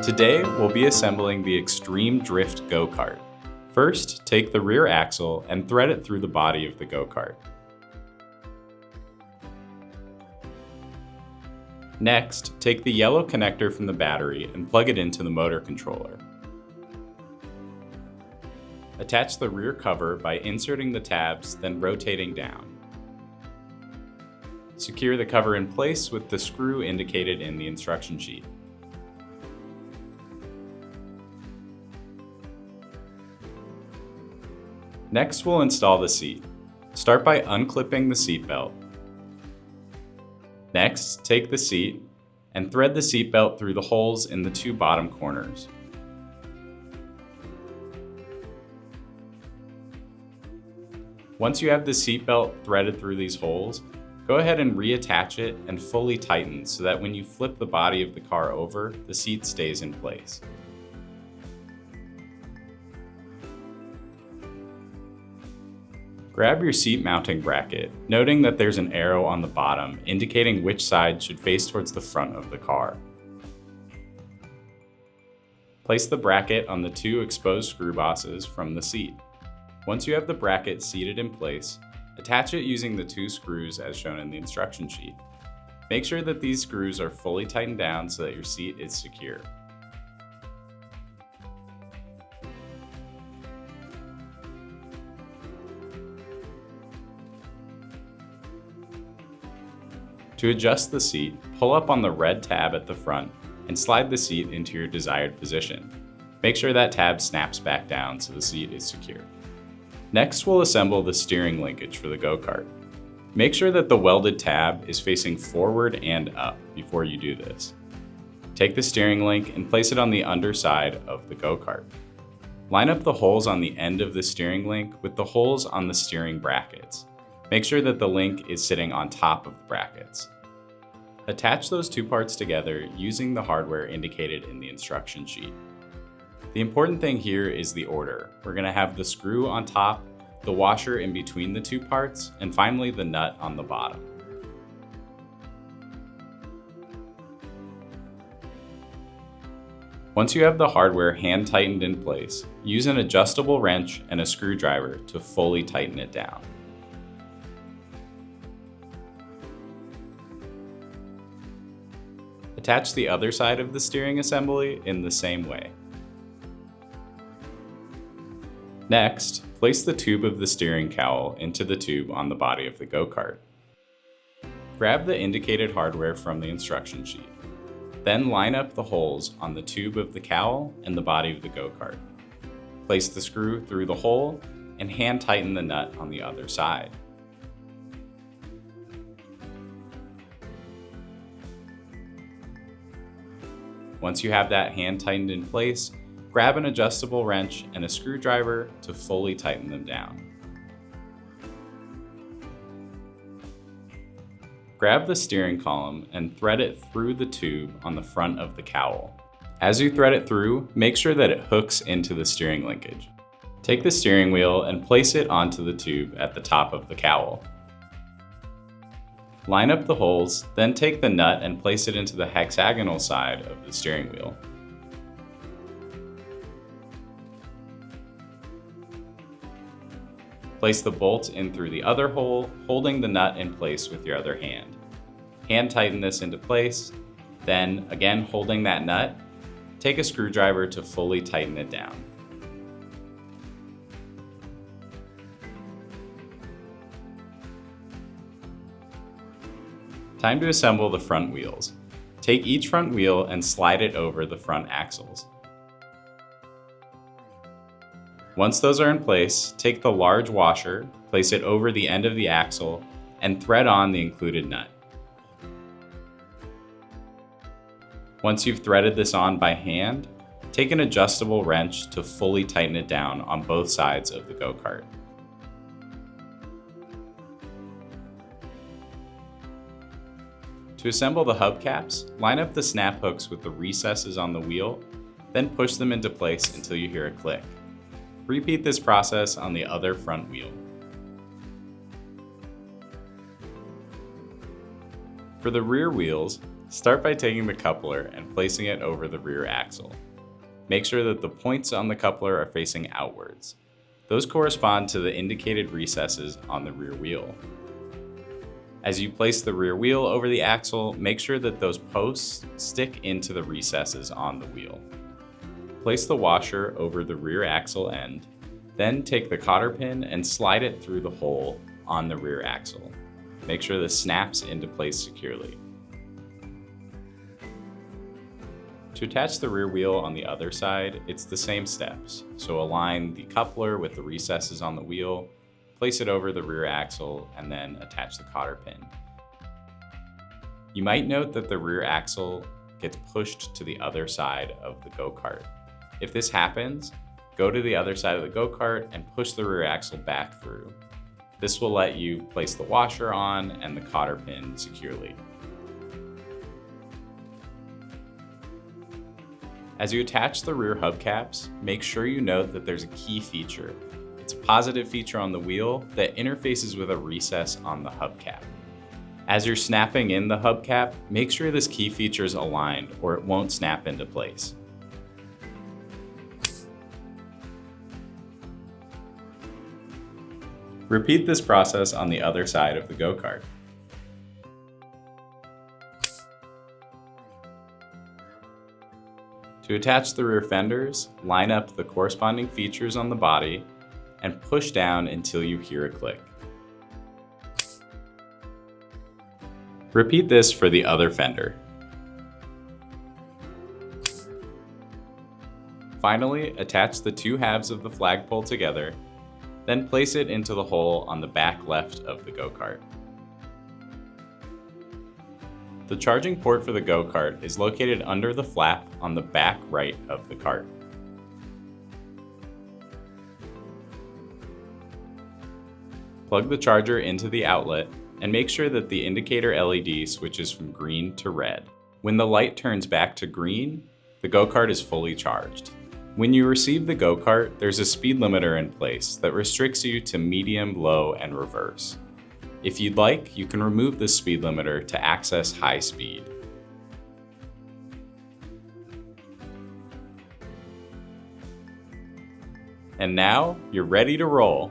Today, we'll be assembling the Extreme Drift Go-Kart. First, take the rear axle and thread it through the body of the go-kart. Next, take the yellow connector from the battery and plug it into the motor controller. Attach the rear cover by inserting the tabs, then rotating down. Secure the cover in place with the screw indicated in the instruction sheet. Next, we'll install the seat. Start by unclipping the seat belt. Next, take the seat and thread the seat belt through the holes in the two bottom corners. Once you have the seat belt threaded through these holes, go ahead and reattach it and fully tighten so that when you flip the body of the car over, the seat stays in place. Grab your seat mounting bracket, noting that there's an arrow on the bottom indicating which side should face towards the front of the car. Place the bracket on the two exposed screw bosses from the seat. Once you have the bracket seated in place, attach it using the two screws as shown in the instruction sheet. Make sure that these screws are fully tightened down so that your seat is secure. To adjust the seat, pull up on the red tab at the front and slide the seat into your desired position. Make sure that tab snaps back down so the seat is secure. Next, we'll assemble the steering linkage for the go-kart. Make sure that the welded tab is facing forward and up before you do this. Take the steering link and place it on the underside of the go-kart. Line up the holes on the end of the steering link with the holes on the steering brackets. Make sure that the link is sitting on top of the brackets. Attach those two parts together using the hardware indicated in the instruction sheet. The important thing here is the order. We're going to have the screw on top, the washer in between the two parts, and finally the nut on the bottom. Once you have the hardware hand tightened in place, use an adjustable wrench and a screwdriver to fully tighten it down. Attach the other side of the steering assembly in the same way. Next, place the tube of the steering cowl into the tube on the body of the go-kart. Grab the indicated hardware from the instruction sheet. Then line up the holes on the tube of the cowl and the body of the go-kart. Place the screw through the hole and hand tighten the nut on the other side. Once you have that hand tightened in place, grab an adjustable wrench and a screwdriver to fully tighten them down. Grab the steering column and thread it through the tube on the front of the cowl. As you thread it through, make sure that it hooks into the steering linkage. Take the steering wheel and place it onto the tube at the top of the cowl. Line up the holes, then take the nut and place it into the hexagonal side of the steering wheel. Place the bolt in through the other hole, holding the nut in place with your other hand. Hand tighten this into place, then, again holding that nut, take a screwdriver to fully tighten it down. Time to assemble the front wheels. Take each front wheel and slide it over the front axles. Once those are in place, take the large washer, place it over the end of the axle, and thread on the included nut. Once you've threaded this on by hand, take an adjustable wrench to fully tighten it down on both sides of the go-kart. To assemble the hubcaps, line up the snap hooks with the recesses on the wheel, then push them into place until you hear a click. Repeat this process on the other front wheel. For the rear wheels, Start by taking the coupler and placing it over the rear axle. Make sure that the points on the coupler are facing outwards. Those correspond to the indicated recesses on the rear wheel. As you place the rear wheel over the axle, make sure that those posts stick into the recesses on the wheel. Place the washer over the rear axle end, then take the cotter pin and slide it through the hole on the rear axle. Make sure this snaps into place securely. To attach the rear wheel on the other side, it's the same steps. So align the coupler with the recesses on the wheel, place it over the rear axle, and then attach the cotter pin. You might note that the rear axle gets pushed to the other side of the go-kart. If this happens, go to the other side of the go-kart and push the rear axle back through. This will let you place the washer on and the cotter pin securely. As you attach the rear hubcaps, make sure you note that there's a key feature. It's a positive feature on the wheel that interfaces with a recess on the hubcap. As you're snapping in the hubcap, make sure this key feature is aligned or it won't snap into place. Repeat this process on the other side of the go-kart. To attach the rear fenders, line up the corresponding features on the body and push down until you hear a click. Repeat this for the other fender. Finally, attach the two halves of the flagpole together, then place it into the hole on the back left of the go-kart. The charging port for the go-kart is located under the flap on the back right of the cart. Plug the charger into the outlet and make sure that the indicator LED switches from green to red. When the light turns back to green, the go-kart is fully charged. When you receive the go-kart, there's a speed limiter in place that restricts you to medium, low, and reverse. If you'd like, you can remove this speed limiter to access high speed. And now, you're ready to roll.